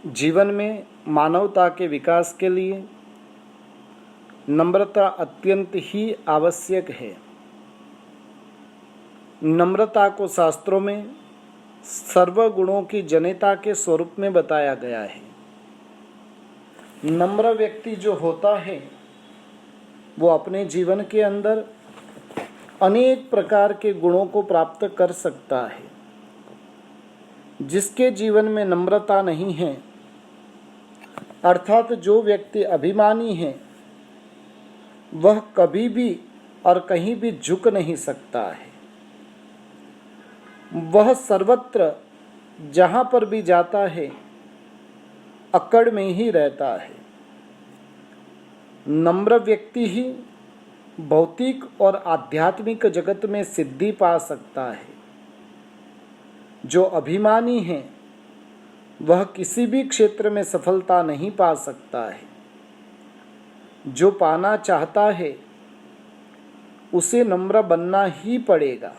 जीवन में मानवता के विकास के लिए नम्रता अत्यंत ही आवश्यक है। नम्रता को शास्त्रों में सर्वगुणों की जनता के स्वरूप में बताया गया है। नम्र व्यक्ति जो होता है वो अपने जीवन के अंदर अनेक प्रकार के गुणों को प्राप्त कर सकता है। जिसके जीवन में नम्रता नहीं है, अर्थात जो व्यक्ति अभिमानी है, वह कभी भी और कहीं भी झुक नहीं सकता है। वह सर्वत्र जहाँ पर भी जाता है अकड़ में ही रहता है। नम्र व्यक्ति ही भौतिक और आध्यात्मिक जगत में सिद्धि पा सकता है। जो अभिमानी है वह किसी भी क्षेत्र में सफलता नहीं पा सकता है। जो पाना चाहता है उसे नम्र बनना ही पड़ेगा।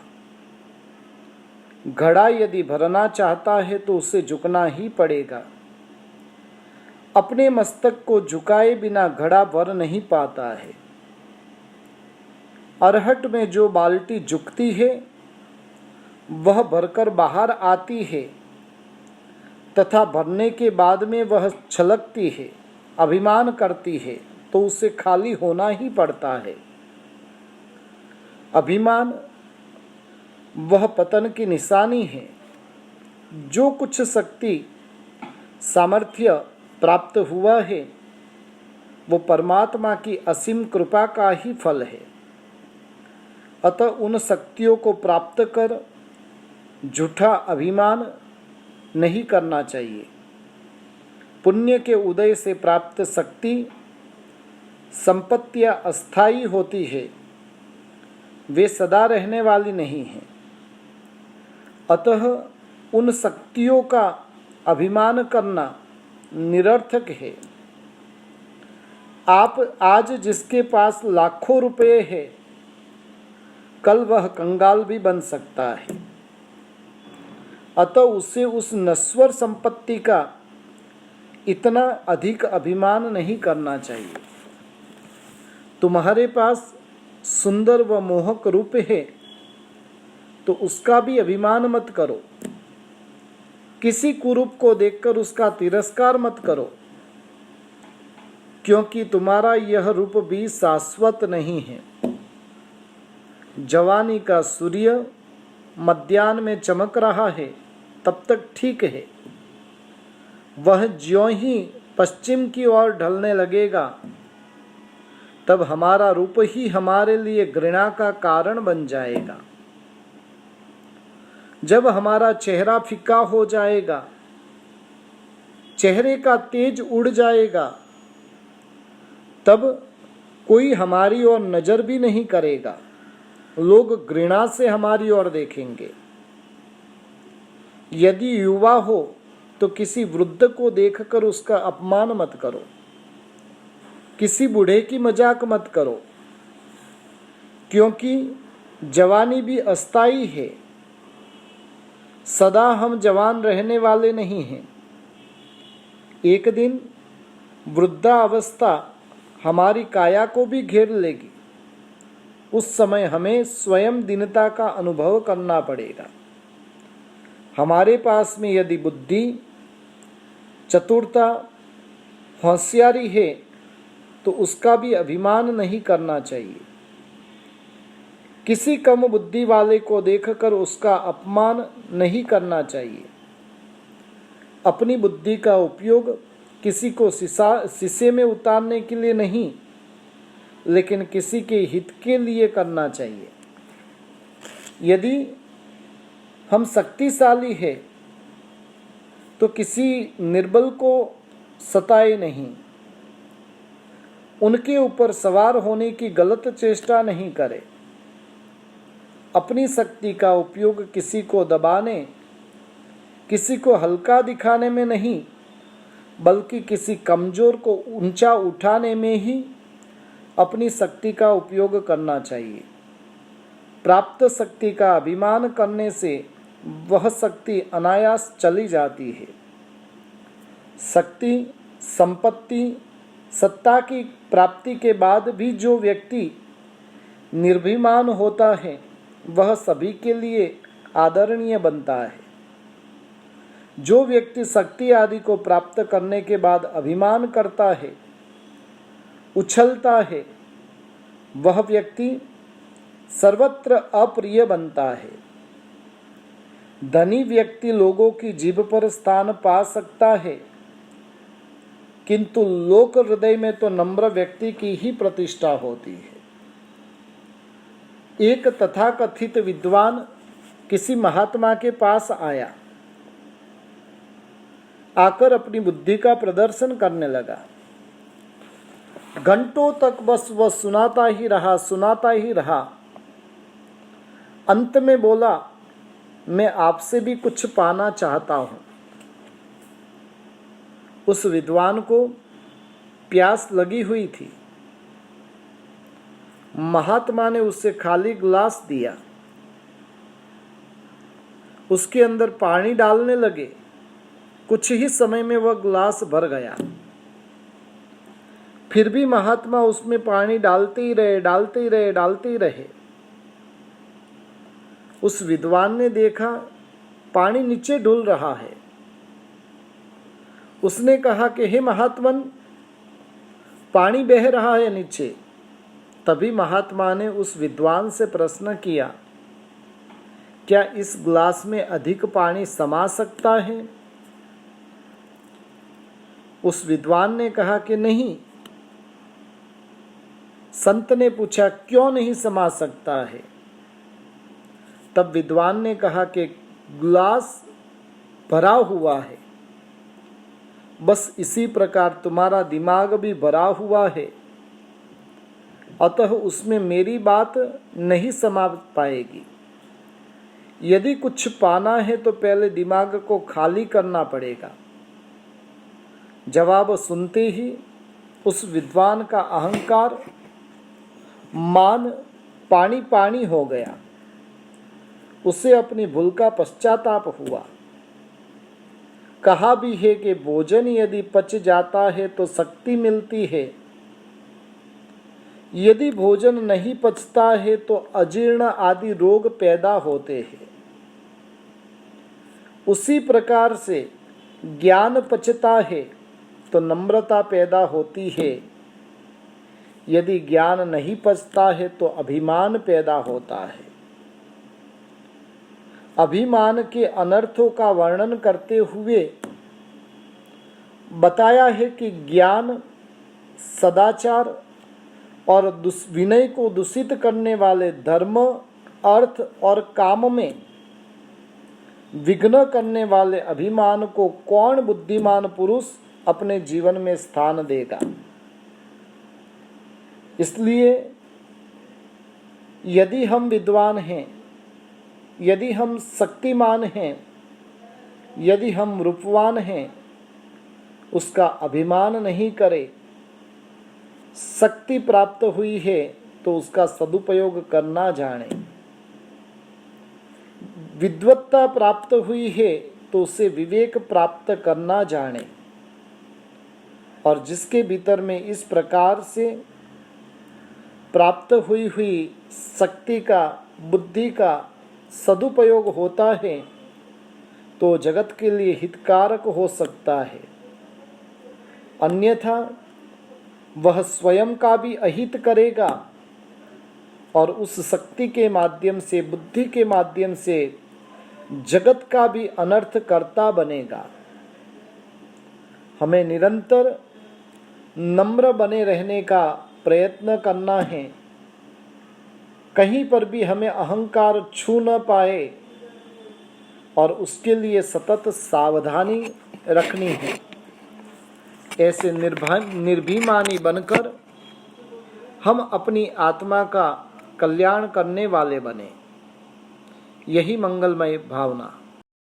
घड़ा यदि भरना चाहता है तो उसे झुकना ही पड़ेगा। अपने मस्तक को झुकाए बिना घड़ा भर नहीं पाता है। अरहट में जो बाल्टी झुकती है वह भरकर बाहर आती है तथा भरने के बाद में वह छलकती है, अभिमान करती है, तो उसे खाली होना ही पड़ता है। अभिमान वह पतन की निशानी है। जो कुछ शक्ति सामर्थ्य प्राप्त हुआ है वो परमात्मा की असीम कृपा का ही फल है। अतः उन शक्तियों को प्राप्त कर झूठा अभिमान नहीं करना चाहिए। पुण्य के उदय से प्राप्त शक्ति संपत्तियां अस्थायी होती है, वे सदा रहने वाली नहीं हैं। अतः उन शक्तियों का अभिमान करना निरर्थक है। आप आज जिसके पास लाखों रुपए है, कल वह कंगाल भी बन सकता है। अतः उसे उस नश्वर संपत्ति का इतना अधिक अभिमान नहीं करना चाहिए। तुम्हारे पास सुंदर व मोहक रूप है तो उसका भी अभिमान मत करो। किसी कुरूप को देखकर उसका तिरस्कार मत करो, क्योंकि तुम्हारा यह रूप भी शाश्वत नहीं है। जवानी का सूर्य मध्याह्न में चमक रहा है तब तक ठीक है। वह ज्यों ही पश्चिम की ओर ढलने लगेगा तब हमारा रूप ही हमारे लिए घृणा का कारण बन जाएगा। जब हमारा चेहरा फीका हो जाएगा, चेहरे का तेज उड़ जाएगा, तब कोई हमारी ओर नजर भी नहीं करेगा। लोग घृणा से हमारी ओर देखेंगे। यदि युवा हो तो किसी वृद्ध को देखकर उसका अपमान मत करो। किसी बूढ़े की मजाक मत करो, क्योंकि जवानी भी अस्थायी है। सदा हम जवान रहने वाले नहीं हैं। एक दिन वृद्धावस्था हमारी काया को भी घेर लेगी। उस समय हमें स्वयं दीनता का अनुभव करना पड़ेगा। हमारे पास में यदि बुद्धि, चतुरता, होशियारी है तो उसका भी अभिमान नहीं करना चाहिए। किसी कम बुद्धि वाले को देखकर उसका अपमान नहीं करना चाहिए। अपनी बुद्धि का उपयोग किसी को शीशे में उतारने के लिए नहीं, लेकिन किसी के हित के लिए करना चाहिए। यदि हम शक्तिशाली है तो किसी निर्बल को सताए नहीं, उनके ऊपर सवार होने की गलत चेष्टा नहीं करें। अपनी शक्ति का उपयोग किसी को दबाने, किसी को हल्का दिखाने में नहीं, बल्कि किसी कमजोर को ऊंचा उठाने में ही अपनी शक्ति का उपयोग करना चाहिए। प्राप्त शक्ति का अभिमान करने से वह शक्ति अनायास चली जाती है। शक्ति, संपत्ति, सत्ता की प्राप्ति के बाद भी जो व्यक्ति निर्भिमान होता है वह सभी के लिए आदरणीय बनता है। जो व्यक्ति शक्ति आदि को प्राप्त करने के बाद अभिमान करता है, उछलता है, वह व्यक्ति सर्वत्र अप्रिय बनता है। धनी व्यक्ति लोगों की जीभ पर स्थान पा सकता है, किंतु लोक हृदय में तो नम्र व्यक्ति की ही प्रतिष्ठा होती है। एक तथाकथित विद्वान किसी महात्मा के पास आया, आकर अपनी बुद्धि का प्रदर्शन करने लगा। घंटों तक बस वह सुनाता ही रहा। अंत में बोला, मैं आपसे भी कुछ पाना चाहता हूं। उस विद्वान को प्यास लगी हुई थी। महात्मा ने उसे खाली गिलास दिया, उसके अंदर पानी डालने लगे। कुछ ही समय में वह गिलास भर गया। फिर भी महात्मा उसमें पानी डालते ही रहे। उस विद्वान ने देखा पानी नीचे डुल रहा है। उसने कहा कि हे महात्मन, पानी बह रहा है नीचे। तभी महात्मा ने उस विद्वान से प्रश्न किया, क्या इस गिलास में अधिक पानी समा सकता है? उस विद्वान ने कहा कि नहीं। संत ने पूछा, क्यों नहीं समा सकता है? तब विद्वान ने कहा कि गिलास भरा हुआ है। बस इसी प्रकार तुम्हारा दिमाग भी भरा हुआ है, अतः उसमें मेरी बात नहीं समा पाएगी। यदि कुछ पाना है तो पहले दिमाग को खाली करना पड़ेगा। जवाब सुनते ही उस विद्वान का अहंकार, मान पानी हो गया। उसे अपनी भूल का पश्चाताप हुआ। कहा भी है कि भोजन यदि पच जाता है तो शक्ति मिलती है, यदि भोजन नहीं पचता है तो अजीर्ण आदि रोग पैदा होते हैं। उसी प्रकार से ज्ञान पचता है तो नम्रता पैदा होती है, यदि ज्ञान नहीं पचता है तो अभिमान पैदा होता है। अभिमान के अनर्थों का वर्णन करते हुए बताया है कि ज्ञान, सदाचार और विनय को दूषित करने वाले धर्म, अर्थ और काम में विघ्न करने वाले अभिमान को कौन बुद्धिमान पुरुष अपने जीवन में स्थान देगा। इसलिए यदि हम विद्वान हैं, यदि हम शक्तिमान हैं, यदि हम रूपवान हैं, उसका अभिमान नहीं करे। शक्ति प्राप्त हुई है तो उसका सदुपयोग करना जाने। विद्वत्ता प्राप्त हुई है तो उसे विवेक प्राप्त करना जाने। और जिसके भीतर में इस प्रकार से प्राप्त हुई शक्ति का, बुद्धि का सदुपयोग होता है तो जगत के लिए हितकारक हो सकता है। अन्यथा वह स्वयं का भी अहित करेगा और उस शक्ति के माध्यम से, बुद्धि के माध्यम से जगत का भी अनर्थ करता बनेगा। हमें निरंतर नम्र बने रहने का प्रयत्न करना है। कहीं पर भी हमें अहंकार छू न पाए और उसके लिए सतत सावधानी रखनी है। ऐसे निर्भीमानी बनकर हम अपनी आत्मा का कल्याण करने वाले बने। यही मंगलमय भावना।